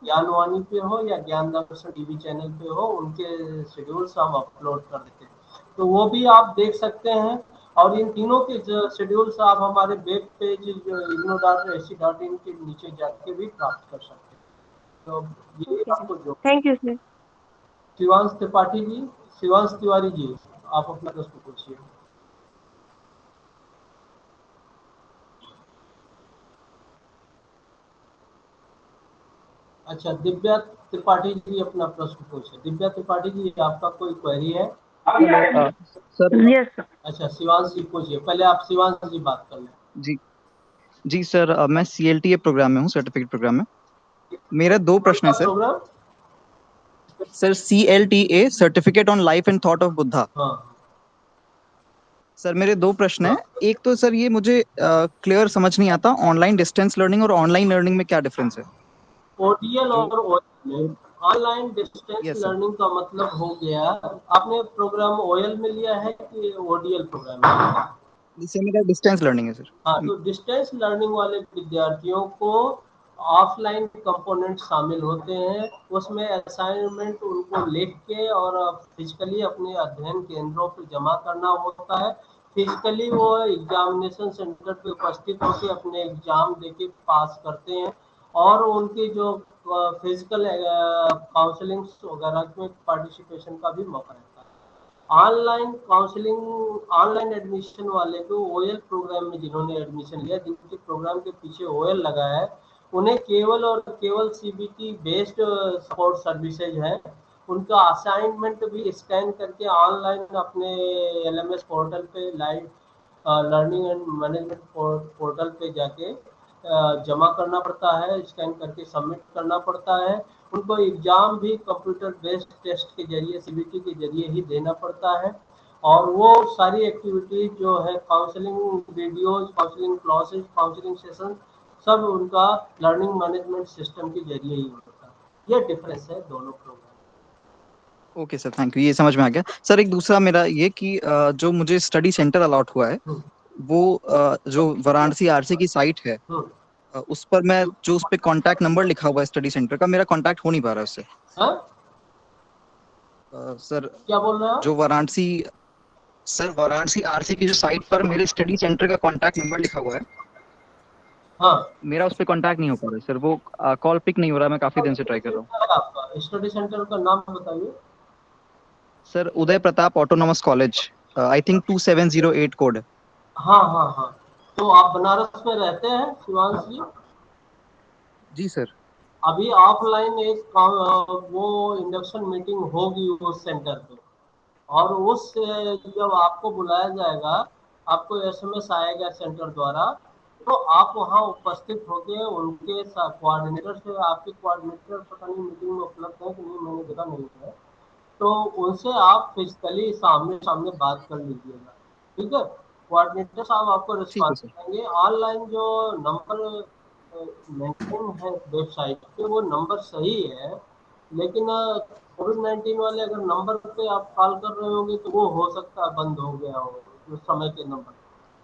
ज्ञानवाणी पे हो, या ज्ञान दर्शन टीवी चैनल पे हो, उनके शेड्यूल्स हम अपलोड कर देते हैं, तो वो भी आप देख सकते हैं। और इन तीनों के शेड्यूल्स आप हमारे वेब पेज igno.ac.in के नीचे जाके भी प्राप्त कर सकते हैं। तो ये ओके सर। आपको जो thank you sir. Shivansh Tripathi ji, Shivansh Tiwari ji, आप अपना प्रश्न पूछिए। अच्छा, दिव्या त्रिपाठी जी अपना प्रश्न पूछिए। दिव्या त्रिपाठी जी, आपका कोई क्वेरी है? Hello sir. Yes sir. अच्छा, शिवांश जी पूछिए, पहले आप शिवांश जी बात कर लें। जी जी सर, मैं CLTA प्रोग्राम में हूँ, सर्टिफिकेट प्रोग्राम में। मेरा दो कौन प्रश्न सा है sir. Program? Sir CLTA certificate on life and thought of Buddha. हाँ सर मेरे दो प्रश्न हाँ। हैं। एक तो सर ये मुझे क्लियर समझ नहीं आता, ऑनलाइन डिस्टेंस लर्निंग और ऑनलाइन लर्निंग में क्या डिफरेंस है ओडीएल जो। और ओएल में, online distance yes sir. Learning का मतलब हो गया, आपने प्रोग्राम ओएल में लिया है कि ओडीएल प्रोग्राम में? जिससे मेरा डिस्टेंस लर्निंग है सर। हाँ, तो डिस्टेंस लर्निंग वाले विद्यार्थियों को ऑफलाइन कंपोनेंट शामिल होते हैं, उसमें असाइनमेंट उनको लिख के और फिजिकली अपने अध्ययन केंद्रों पर जमा करना होता है। फिजिकली वो एग्जामिनेशन सेंटर पे उपस्थित होकर अपने एग्जाम देके पास करते हैं, और उनकी जो फिजिकल काउंसलिंग वगैरह में पार्टिसिपेशन का भी मौका रहता है। ऑनलाइन काउंसलिंग, ऑनलाइन एडमिशन वाले को ओएल प्रोग्राम में जिन्होंने एडमिशन लिया, जिनके प्रोग्राम के पीछे ओएल लगा है, उन्हें केवल और केवल सीबीटी बेस्ड सपोर्ट सर्विसेज है। उनका असाइनमेंट भी स्कैन करके ऑनलाइन अपने एलएमएस पोर्टल पे, live learning and management portal पे जाके जमा करना पड़ता है, स्कैन करके सबमिट करना पड़ता है। उनको एग्जाम भी कंप्यूटर बेस्ड टेस्ट के जरिए, सीबीटी के जरिए ही देना पड़ता है। और वो सारी एक्टिविटीज जो है, counselling videos, counselling classes, counselling session, सब उनका लर्निंग मैनेजमेंट सिस्टम के जरिए ही होता है। ये डिफरेंस है दोनों program. Okay sir, thank you, ये समझ में आ गया सर। एक दूसरा मेरा ये कि जो मुझे स्टडी सेंटर अलॉट हुआ है हम्म, वो जो वाराणसी RC की साइट है, हम्म। उस पर मैं जो उस पे कांटेक्ट नंबर लिखा हुआ है स्टडी सेंटर का, मेरा कांटेक्ट हो नहीं पा रहा है उससे। हाँ, सर क्या बोल रहे हो आप? जो वाराणसी सर वाराणसी आरसी की जो साइट पर मेरे स्टडी सेंटर का कॉन्टैक्ट नंबर लिखा हुआ है, हाँ, मेरा उस पर कॉन्टैक्ट नहीं हो पा रहा है सर, वो कॉल पिक नहीं हो रहा, मैं काफी दिन से ट्राई कर रहा हूँ। क्या है आपका स्टडी सेंटर का नाम बताइए। Sir Uday Pratap autonomous college, I think 2708 code. हाँ हाँ हाँ, तो आप बनारस में रहते हैं शिवांश जी? जी सर। अभी ऑफलाइन एक वो इंडक्शन मीटिंग होगी उस सेंटर पे, और उस जब आपको बुलाया जाएगा, आपको एसएमएस आएगा सेंटर द्वारा, तो आप वहाँ उपस्थित होके उनके कोऑर्डिनेटर से, आपके कोऑर्डिनेटर पता नहीं मीटिंग में उपलब्ध है कि नहीं, मैंने देखा नहीं है, तो उनसे आप फिजिकली सामने सामने बात कर लीजिएगा, ठीक है। कोऑर्डिनेटर साहब आपको ठीक है रिस्पॉन्स सर। करेंगे। ऑनलाइन जो नंबर मेंटेन है वेबसाइट पे, वो नंबर सही है, लेकिन कोविड-19 वाले अगर नंबर पे आप कॉल कर रहे होंगे तो वो हो सकता है बंद हो गया हो उस समय के नंबर,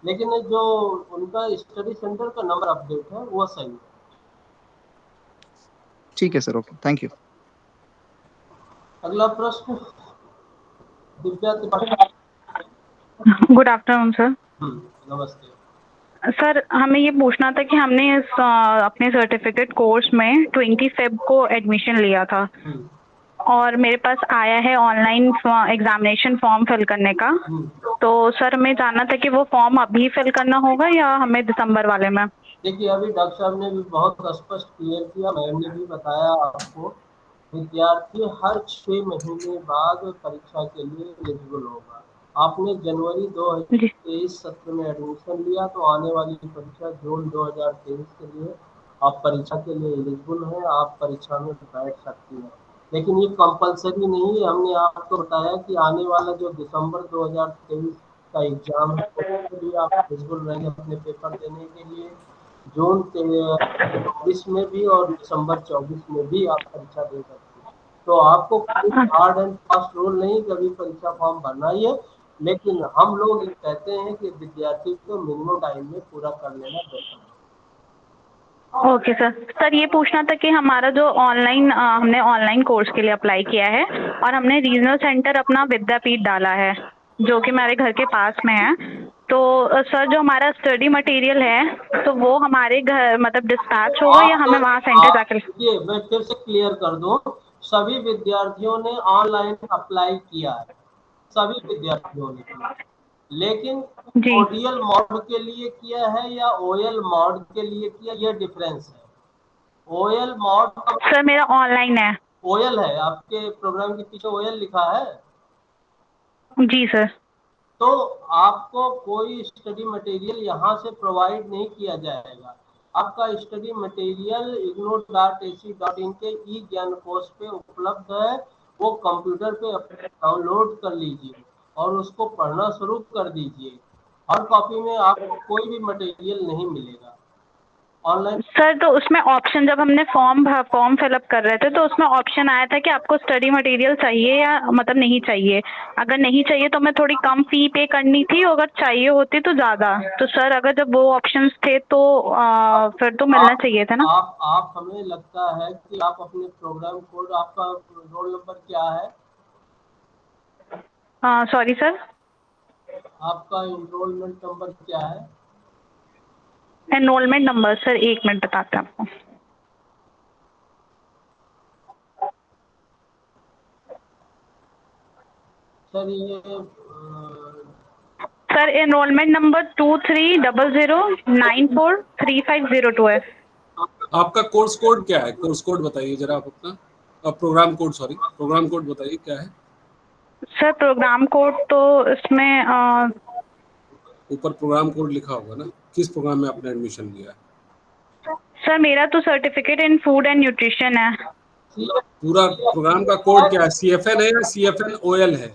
लेकिन जो उनका स्टडी सेंटर का नंबर अपडेट है वो सही है। ठीक है सर, ओके, थैंक यू। अगला प्रश्न Divya Tripathi. Good afternoon sir. नमस्ते। सर हमें ये पूछना था कि हमने इस अपने सर्टिफिकेट कोर्स में 20 फेब को एडमिशन लिया था, और मेरे पास आया है ऑनलाइन एग्जामिनेशन फॉर्म फिल करने का। तो सर हमें जानना था कि वो फॉर्म अभी फिल करना होगा या हमें दिसंबर वाले में? देखिए, अभी डॉक्टर साहब ने भी बहुत स्पष्ट क्लियर किया, मैम ने भी बताया आपको, विद्यार्थी हर 6 महीने बाद परीक्षा के लिए एलिजिबल होगा। आपने जनवरी 2023 सत्र में एडमिशन लिया, तो आने वाली परीक्षा जून 2023 के लिए आप परीक्षा के लिए एलिजिबल हैं, आप परीक्षा में बैठ सकती हैं, लेकिन ये कंपलसरी नहीं है। हमने आपको बताया कि आने वाला जो दिसंबर 2023 का एग्जाम है उसके लिए आप एलिजिबल रहेंगे अपने पेपर देने के लिए। जून 24 में भी और दिसंबर 24 में भी आप परीक्षा दे सकते हैं। तो आपको कोई हार्ड एंड फास्ट रूल नहीं कभी परीक्षा फॉर्म भरना ही है, लेकिन हम लोग ये कहते हैं कि विद्यार्थी को मिनिमम टाइम में पूरा कर लेना बेहतर है। Okay sir. सर ये पूछना था कि हमारा जो ऑनलाइन हमने ऑनलाइन कोर्स के लिए अप्लाई किया है, और हमने रीजनल सेंटर अपना विद्यापीठ डाला है जो कि मेरे घर के पास में है। तो सर जो हमारा स्टडी मटेरियल है तो वो हमारे घर मतलब डिस्पैच होगा या हमें वहाँ सेंटर जाकर? देखिए, मैं फिर से क्लियर कर दूं, सभी विद्यार्थियों ने ऑनलाइन अप्लाई किया है, सभी विद्यार्थियों ने किया, लेकिन जी ओडीएल मॉड के लिए किया है या ओएल मॉड के लिए किया, ये डिफरेंस है। ओएल मॉड, सर मेरा ऑनलाइन है। ओएल है आपके प्रोग्राम के पीछे, ओएल लिखा है, जी सर। तो आपको कोई स्टडी मटेरियल यहाँ से प्रोवाइड नहीं किया जाएगा। आपका स्टडी मटेरियल ignou.ac.in के ई ज्ञान कोश पे उपलब्ध है, वो कंप्यूटर पे डाउनलोड कर लीजिए और उसको पढ़ना शुरू कर दीजिए। हर कॉपी में आपको कोई भी मटेरियल नहीं मिलेगा ऑनलाइन। सर तो उसमें ऑप्शन, जब हमने फॉर्म फिलअप कर रहे थे तो उसमें ऑप्शन आया था कि आपको स्टडी मटेरियल चाहिए या मतलब नहीं चाहिए। अगर नहीं चाहिए तो मैं थोड़ी कम फी पे करनी थी, अगर चाहिए होती तो ज़्यादा। तो सर अगर जब वो ऑप्शंस थे तो फिर तो मिलना चाहिए था ना? आप हमें लगता है कि आप अपने प्रोग्राम कोड, आपका रोल नंबर क्या है? Sorry sir. आपका एनरोलमेंट नंबर क्या है? एनरोलमेंट नंबर सर 1 मिनट बताते हैं आपको। सर ये सर एनरोलमेंट नंबर 2300094350 है। आपका कोर्स कोड क्या है? कोर्स कोड बताइए जरा आप अपना, program code, sorry program code बताइए क्या है? सर प्रोग्राम कोड तो इसमें ऊपर प्रोग्राम कोड लिखा होगा ना, किस प्रोग्राम में आपने एडमिशन लिया है? सर मेरा तो certificate in food and nutrition है। पूरा प्रोग्राम का कोड क्या है? CFN है या CFN OL है?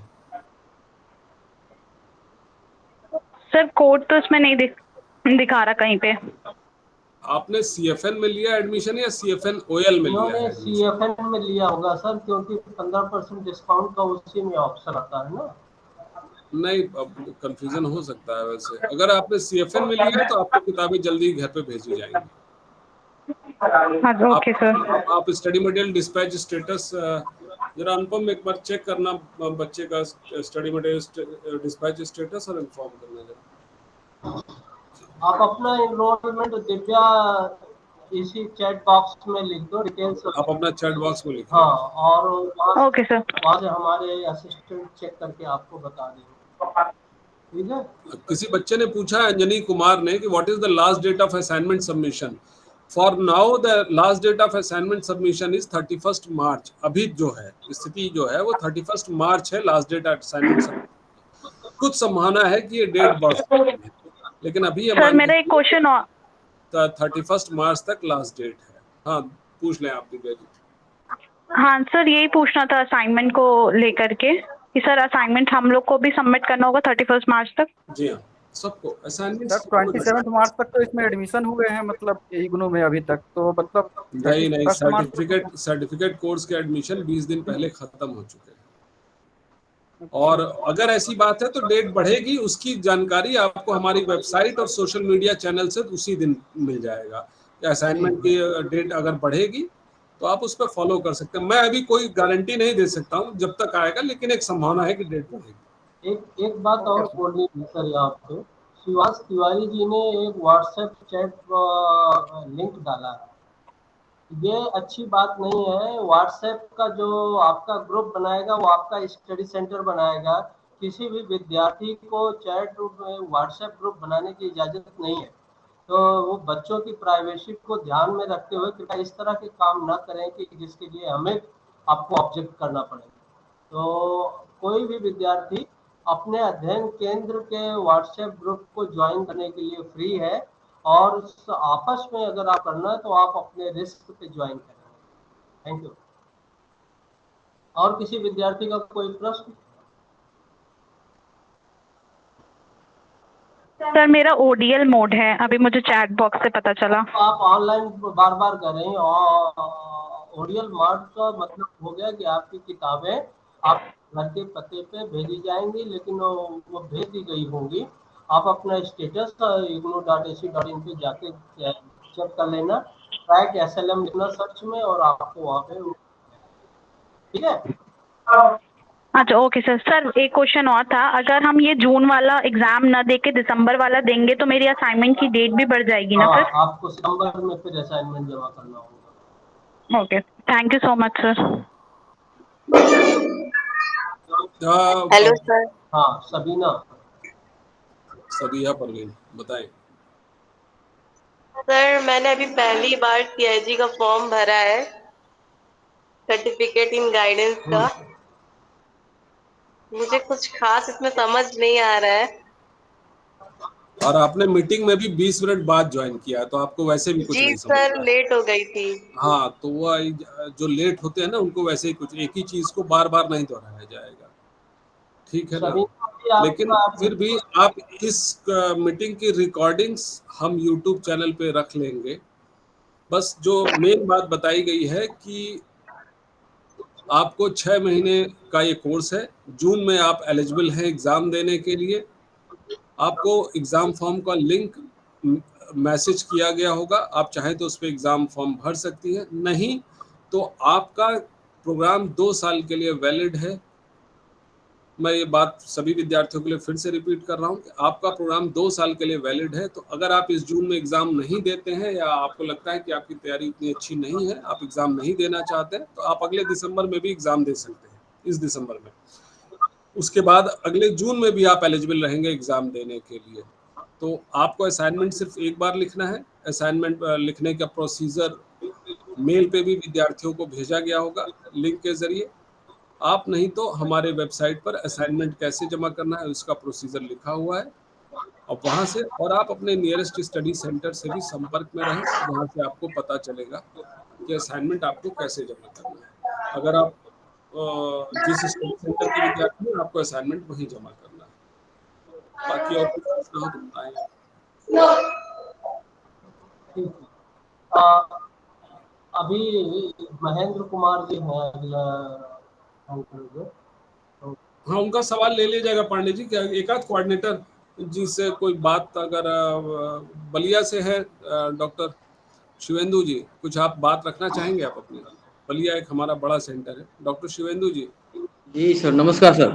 सर कोड तो इसमें नहीं दिखा रहा कहीं पे। आपने CFN में लिया एडमिशन या CFN OL में लिया इन्होंने है? CFN में लिया होगा सर, क्योंकि 15% डिस्काउंट का उसी में ऑप्शन आता है ना। नहीं, अब कंफ्यूजन हो सकता है। वैसे अगर आपने CFN में लिया है तो आपको किताबें जल्दी घर पे भेजी जाएंगी। हाँ ओके सर। आप स्टडी मटेरियल डिस्पैच स्टेटस जरा अनुपम एक बार चेक करना बच्चे का स्टडी मटेरियल डिस्पैच स्टेटस और इन्फॉर्म करना जरा। आप अपना एनरोलमेंट दिव्या इसी चैट बॉक्स में लिख दो डिटेल्स। आप अपना चैट बॉक्स में लिखिए। हाँ, और ओके सर। वहाँ से हमारे असिस्टेंट चेक करके आपको बता देंगे, ठीक है। किसी बच्चे ने पूछा अंजनी कुमार ने कि what is the last date of assignment submission. For now the last date of assignment submission is 31 March. अभी जो है स्थिति जो है वो 31 मार्च है लास्ट डेट असाइनमेंट सबमिशन। कुछ संभावना है कि ये डेट बढ़ सकती है, लेकिन अभी ये सर मेरा एक क्वेश्चन और 31 मार्च तक लास्ट डेट है। हाँ पूछ लें आप दिव्या जी। हाँ सर, यही पूछना था असाइनमेंट को लेकर के कि सर असाइनमेंट हम लोग को भी सबमिट करना होगा 31 मार्च तक। जी हाँ, सबको असाइनमेंट। सर 27 मार्च तक तो इसमें एडमिशन हुए हैं, मतलब इग्नू में अभी तक, तो मतलब नहीं सर्टिफिकेट कोर्स के एडमिशन 20 दिन पहले खत्म हो चुके हैं। और अगर ऐसी बात है तो डेट बढ़ेगी, उसकी जानकारी आपको हमारी वेबसाइट और सोशल मीडिया चैनल से उसी दिन मिल जाएगा। असाइनमेंट की डेट अगर बढ़ेगी तो आप उस पर फॉलो कर सकते हैं। मैं अभी कोई गारंटी नहीं दे सकता हूँ जब तक आएगा, लेकिन एक संभावना है कि डेट बढ़ेगी। एक बात और बोलनी है सर यहाँ पे, शिवास तिवारी जी ने एक व्हाट्सएप चैट लिंक डाला है। ये अच्छी बात नहीं है। व्हाट्सएप का जो आपका ग्रुप बनाएगा वो आपका स्टडी सेंटर बनाएगा। किसी भी विद्यार्थी को चैट ग्रुप में व्हाट्सएप ग्रुप बनाने की इजाज़त नहीं है। तो वो बच्चों की प्राइवेसी को ध्यान में रखते हुए कृपया इस तरह के काम ना करें कि जिसके लिए हमें आपको ऑब्जेक्ट करना पड़े। तो कोई भी विद्यार्थी अपने अध्ययन केंद्र के व्हाट्सएप ग्रुप को ज्वाइन करने के लिए फ्री है, और आपस में अगर आप करना है तो आप अपने रिस्क पे ज्वाइन करें। Thank you. और किसी विद्यार्थी का कोई प्रश्न? सर मेरा ओडीएल मोड है, अभी मुझे चैट बॉक्स से पता चला। आप ऑनलाइन बार बार करें, और ओडीएल मोड का मतलब हो गया कि आपकी किताबें आप घर के पते पे भेजी जाएंगी, लेकिन वो भेज दी गई होंगी। आप अपना स्टेटस ignou.ac.in पे जाके चेक कर लेना, ट्रैक SLM लिखना सर्च में और आपको वहाँ पे, ठीक है। अच्छा ओके सर। सर एक क्वेश्चन और था, अगर हम ये जून वाला एग्जाम न दे के दिसंबर वाला देंगे तो मेरी असाइनमेंट की डेट भी बढ़ जाएगी ना सर? आपको सितंबर में फिर असाइनमेंट जमा करना होगा। Okay, thank you so much sir. Hello sir. हाँ सबीना परवीन बताएं। सर मैंने अभी पहली बार CIG का फॉर्म भरा है, सर्टिफिकेट इन गाइडेंस का। मुझे कुछ खास इसमें समझ नहीं आ रहा है। और आपने मीटिंग में भी 20 मिनट बाद ज्वाइन किया, तो आपको वैसे भी कुछ जी नहीं समझ सर, रहा है। लेट हो गई थी। हाँ तो वो जो लेट होते हैं ना उनको वैसे ही कुछ एक ही चीज को बार बार नहीं दोहराया जाएगा, ठीक है ना। लेकिन फिर भी आप इस मीटिंग की रिकॉर्डिंग्स हम यूट्यूब चैनल पे रख लेंगे। बस जो मेन बात बताई गई है कि आपको 6 महीने का ये कोर्स है। जून में आप एलिजिबल हैं एग्ज़ाम देने के लिए। आपको एग्ज़ाम फॉर्म का लिंक मैसेज किया गया होगा, आप चाहें तो उस पर एग्ज़ाम फॉर्म भर सकती हैं, नहीं तो आपका प्रोग्राम 2 साल के लिए वैलिड है। मैं ये बात सभी विद्यार्थियों के लिए फिर से रिपीट कर रहा हूँ कि आपका प्रोग्राम 2 साल के लिए वैलिड है। तो अगर आप इस जून में एग्ज़ाम नहीं देते हैं या आपको लगता है कि आपकी तैयारी इतनी अच्छी नहीं है, आप एग्ज़ाम नहीं देना चाहते हैं, तो आप अगले दिसंबर में भी एग्ज़ाम दे सकते हैं, इस दिसंबर में। उसके बाद अगले जून में भी आप एलिजिबल रहेंगे एग्ज़ाम देने के लिए। तो आपको असाइनमेंट सिर्फ एक बार लिखना है। असाइनमेंट लिखने का प्रोसीजर मेल पे भी विद्यार्थियों को भेजा गया होगा लिंक के ज़रिए। आप नहीं तो हमारे वेबसाइट पर असाइनमेंट कैसे जमा करना है उसका प्रोसीजर लिखा हुआ है, और वहाँ से, और आप अपने नियरेस्ट स्टडी सेंटर से भी संपर्क में रहें, वहाँ से आपको पता चलेगा कि असाइनमेंट आपको कैसे जमा करना है। अगर आप जिस स्टडी सेंटर के विद्यार्थी हैं आपको असाइनमेंट वहीं जमा करना है। बाकी और कुछ प्रश्न हो तो बताएं। ठीक है। अभी महेंद्र कुमार जी हैं अगला। हाँ उनका सवाल ले लिया जाएगा पांडे जी। क्या एक आध कोऑर्डिनेटर जी से कोई बात अगर बलिया से है, डॉक्टर शिवेंदु जी कुछ आप बात रखना चाहेंगे आप अपने? बलिया एक हमारा बड़ा सेंटर है। डॉक्टर शिवेंदु जी, जी सर, नमस्कार सर।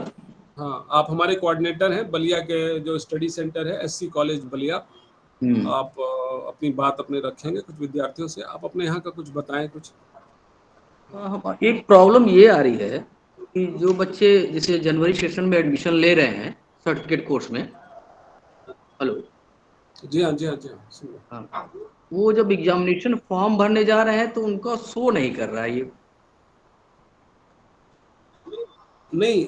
हाँ, आप हमारे कोऑर्डिनेटर हैं बलिया के जो स्टडी सेंटर है एससी कॉलेज बलिया। आप अपनी बात अपने रखेंगे कुछ विद्यार्थियों से, आप अपने यहाँ का कुछ बताएं कुछ। एक प्रॉब्लम ये आ रही है कि जो बच्चे जैसे जनवरी सेशन में एडमिशन ले रहे हैं सर्टिफिकेट कोर्स में, हेलो, जी हाँ, जी हाँ, जी हाँ, सुन रहा हूँ। हाँ, वो जब एग्जामिनेशन फॉर्म भरने जा रहे हैं तो उनका शो नहीं कर रहा है ये। नहीं,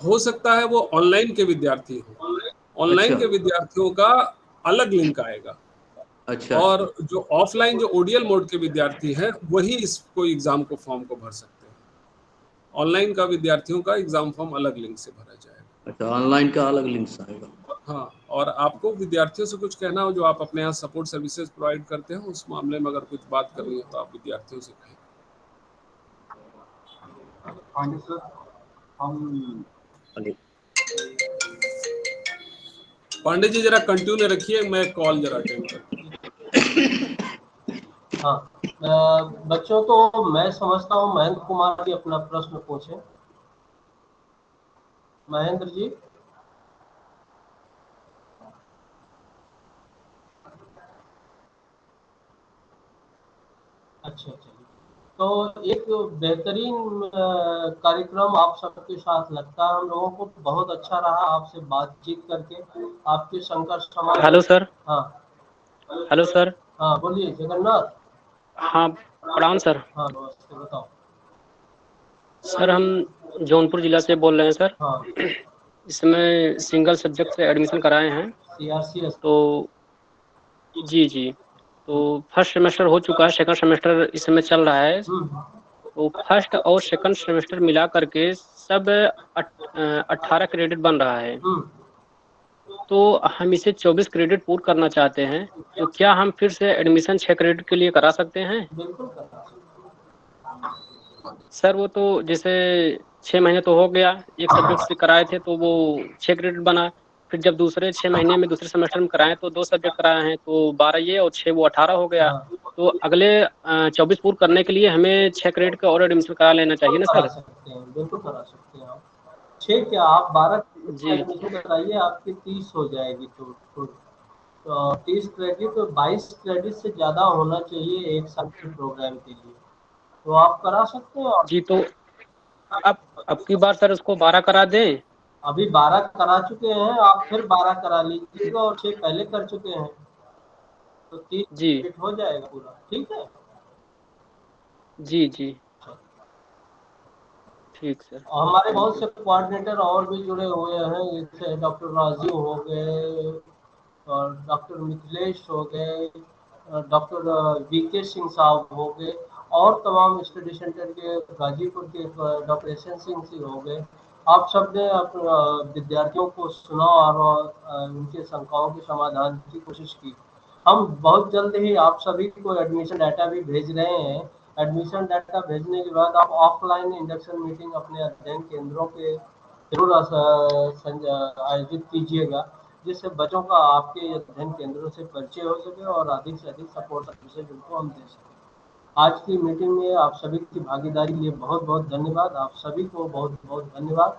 हो सकता है वो ऑनलाइन के विद्यार्थी हो। ऑनलाइन अच्छा के विद्यार्थियों का अलग लिंक आएगा, अच्छा और अच्छा। जो ऑफलाइन जो ओडीएल मोड के विद्यार्थी हैं वही इसको एग्जाम को फॉर्म को भर सकते हैं। ऑनलाइन का विद्यार्थियों का एग्जाम फॉर्म अलग लिंक से भरा जाएगा। अच्छा, ऑनलाइन का अलग लिंक आएगा। हाँ, और आपको विद्यार्थियों से कुछ कहना हो जो आप अपने यहाँ सपोर्ट सर्विसेज प्रोवाइड करते हैं, उस मामले में अगर कुछ बात करनी हो तो आप विद्यार्थियों से कहें। पांडे सर, हम पांडे जी जरा कंटिन्यू रखिए, मैं कॉल जरा अटेंड करता हूँ। हाँ, बच्चों तो मैं समझता हूँ महेंद्र कुमार जी अपना प्रश्न पूछें। महेंद्र जी। अच्छा अच्छा, तो एक बेहतरीन कार्यक्रम आप सबके साथ लगता है हम लोगों को, बहुत अच्छा रहा आपसे बातचीत करके, आपके शंकर समाज। Hello sir. हाँ हेलो सर। हाँ, बोलिए जगन्नाथ। हाँ, प्रणाम सर। हाँ नमस्ते, बताओ। सर हम जौनपुर जिला से बोल रहे हैं सर। हाँ, इसमें सिंगल सब्जेक्ट से एडमिशन कराए हैं। CRCS। तो जी जी, तो फर्स्ट सेमेस्टर हो चुका है, सेकंड सेमेस्टर इस समय चल रहा है। तो फर्स्ट और सेकंड सेमेस्टर मिला करके सब 18 क्रेडिट बन रहा है। तो हम इसे 24 क्रेडिट पूर्ण करना चाहते हैं, तो क्या हम फिर से एडमिशन 6 क्रेडिट के लिए करा सकते हैं? बिल्कुल करना। सर वो तो जैसे 6 महीने तो हो गया, एक सब्जेक्ट से कराए थे तो वो 6 क्रेडिट बना। फिर जब दूसरे 6 महीने में दूसरे सेमेस्टर में कराए तो 2 सब्जेक्ट कराए हैं, तो 12 ये और 6 वो 18 हो गया। तो अगले 24 पूर्ण करने के लिए हमें 6 क्रेडिट का और एडमिशन करा लेना चाहिए ना करा सर? सकते हैं, बिल्कुल करा सकते हैं आप। 6 क्या, आप 12 जी एडमिशन कराइए, आपकी 30 हो जाएगी। तो 30 क्रेडिट, 22 क्रेडिट से ज़्यादा होना चाहिए एक साल के प्रोग्राम के लिए, तो आप करा सकते हैं। जी, तो अब की बार सर उसको 12 करा दें? अभी 12 करा चुके हैं आप, फिर 12 करा लीजिएगा, और 6 पहले कर चुके हैं, तो 30 जी क्रेडिट हो जाएगा पूरा। ठीक है, जी जी, ठीक सर। और हमारे बहुत से कोऑर्डिनेटर और भी जुड़े हुए हैं, जैसे डॉक्टर राजीव हो गए, और डॉक्टर मिथिलेश हो गए, डॉक्टर VK सिंह साहब हो गए, और तमाम स्टडी सेंटर के गाजीपुर के डॉक्टर SN सिंह जी हो गए। आप सब ने विद्यार्थियों को सुना और उनके शंकाओं के समाधान की कोशिश की। हम बहुत जल्द ही आप सभी को एडमिशन डाटा भी भेज रहे हैं। एडमिशन डाटा भेजने के बाद आप ऑफलाइन इंडक्शन मीटिंग अपने अध्ययन केंद्रों के जरूर आयोजित कीजिएगा, जिससे बच्चों का आपके अध्ययन केंद्रों से परिचय हो सके और अधिक से अधिक सपोर्ट सर्विसेज उनको हम दे सकें। आज की मीटिंग में आप सभी की भागीदारी के लिए बहुत बहुत धन्यवाद। आप सभी को बहुत बहुत धन्यवाद।